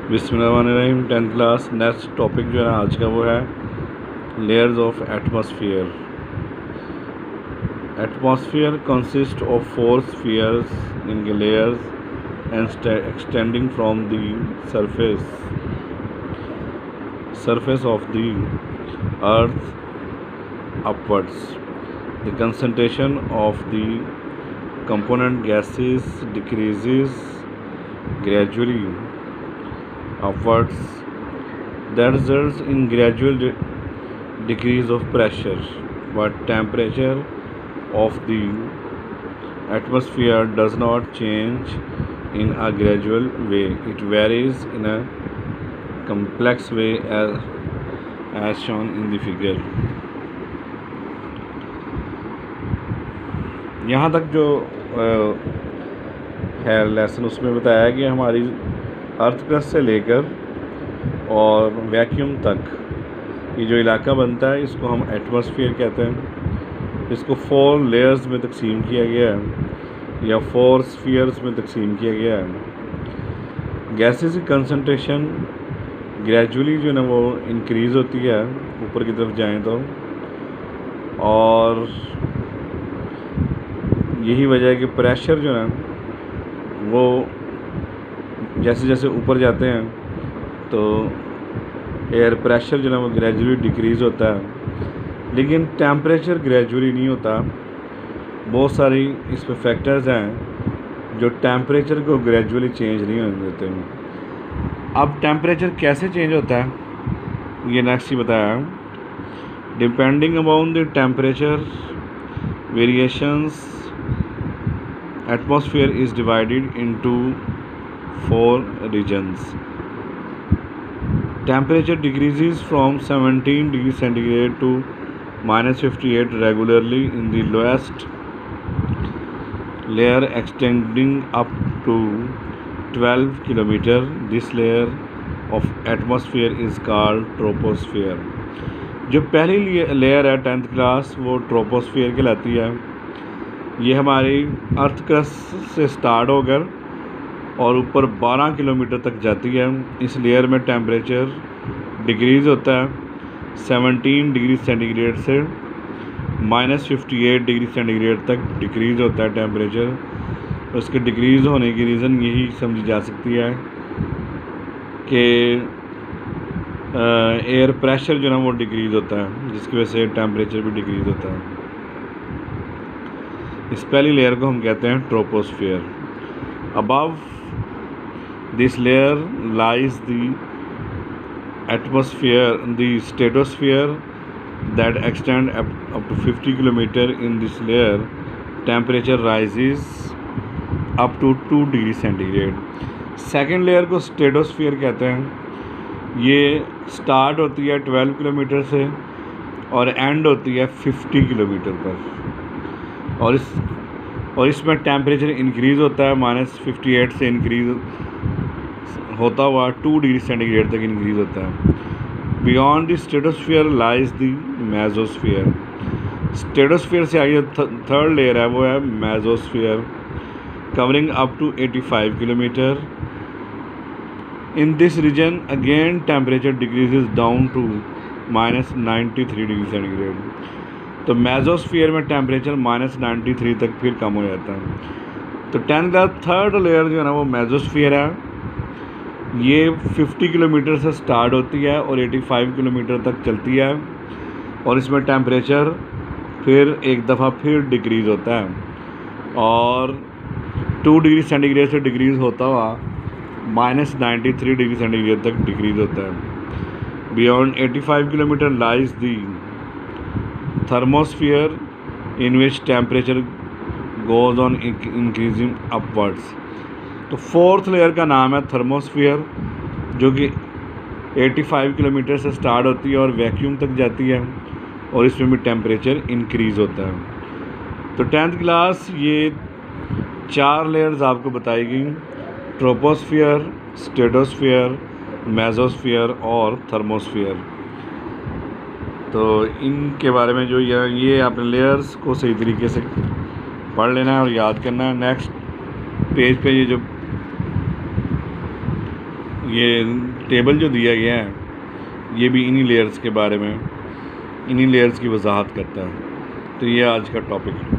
बिस्मिल्लाहिर्रहमानिर्रहीम। 10th class next topic जो है आज का वो है layers of atmosphere. Atmosphere consist of 4 spheres in layers and extending from the surface of the earth upwards. The concentration of the component gases decreases gradually upwards. That results in gradual decrease of pressure, but temperature of the atmosphere does not change in a gradual way. It varies in a complex way as shown in the figure. यहाँ तक जो है lesson उसमें बताया कि हमारी earth crust से लेकर और वैक्यूम तक ये जो इलाका बनता है इसको हम एटमॉस्फेयर कहते हैं। इसको 4 लेयर्स में तकसीम किया गया है या 4 स्फीयर्स में तकसीम किया गया है। गैसेस की कंसंट्रेशन ग्रेजुअली जो है ना वो इंक्रीज़ होती है ऊपर की तरफ जाएं तो, और यही वजह है कि प्रेशर जो है ना वो जैसे जैसे ऊपर जाते हैं तो एयर प्रेशर जो है वो ग्रेजुअली डिक्रीज़ होता है, लेकिन टेम्परेचर ग्रेजुअली नहीं होता। बहुत सारी इस पर फैक्टर्स हैं जो टेम्परेचर को ग्रेजुअली चेंज नहीं होने देते हैं। अब टेम्परेचर कैसे चेंज होता है ये नेक्स्ट ही बताया। Depending upon the temperature variations atmosphere is divided into 4 regions. Temperature decreases from 17 degrees centigrade to -58 regularly in the lowest layer extending up to 12 km. This layer of atmosphere is called troposphere. जो पहली layer है 10th class वो troposphere कहलाती है। ये हमारी earth crust से start होकर और ऊपर 12 किलोमीटर तक जाती है। इस लेयर में टेम्परेचर डिक्रीज़ होता है 17 डिग्री सेंटीग्रेड से -58 डिग्री सेंटीग्रेड तक डिक्रीज़ होता है टेम्परेचर। उसके डिक्रीज़ होने की रीज़न यही समझी जा सकती है कि एयर प्रेशर जो है वो डिक्रीज़ होता है, जिसकी वजह से टेम्परेचर भी डिक्रीज़ होता है। इस पहली लेयर को हम कहते हैं troposphere. Above this layer lies the atmosphere, the stratosphere that extend up to 50 kilometre. In this layer temperature rises up to 2 degree centigrade. Second layer को स्ट्रेटोस्फियर कहते हैं। ये स्टार्ट होती है 12 किलोमीटर से और एंड होती है 50 किलोमीटर पर, और इसमें टेम्परेचर इंक्रीज़ होता है -58 से इंक्रीज़ होता हुआ 2 डिग्री सेंटीग्रेड तक इंक्रीज़ होता है। Beyond the stratosphere lies the mesosphere. Stratosphere से आगे थर्ड लेयर है वो है mesosphere, covering up to 85 kilometre. In this region again temperature decreases down to -93 degree centigrade. तो मेसोस्फियर में टेम्परेचर -93 तक फिर कम हो जाता है। तो 10th का थर्ड लेयर जो है ना वो मेसोस्फियर है। ये 50 किलोमीटर से स्टार्ट होती है और 85 किलोमीटर तक चलती है, और इसमें टेम्परेचर फिर एक दफ़ा फिर डिक्रीज़ होता है और 2 डिग्री सेंटीग्रेड से डिक्रीज़ होता हुआ -93 डिग्री सेंटीग्रेड तक डिक्रीज़ होता है। Beyond 85 kilometre lies the thermosphere in which temperature goes on increasing upwards. तो फोर्थ लेयर का नाम है थर्मोस्फियर, जो कि 85 किलोमीटर से स्टार्ट होती है और वैक्यूम तक जाती है, और इसमें भी टेम्परेचर इंक्रीज़ होता है। तो 10th क्लास ये 4 लेयर्स आपको बताई गई, ट्रोपोस्फियर, स्ट्रेटोस्फियर, मेसोस्फियर और थर्मोस्फियर। तो इनके बारे में जो ये आपने लेयर्स को सही तरीके से पढ़ लेना है और याद करना है। नेक्स्ट पेज पे ये जो ये टेबल जो दिया गया है ये भी इन्हीं लेयर्स के बारे में, इन्हीं लेयर्स की वजाहत करता है। तो ये आज का टॉपिक है।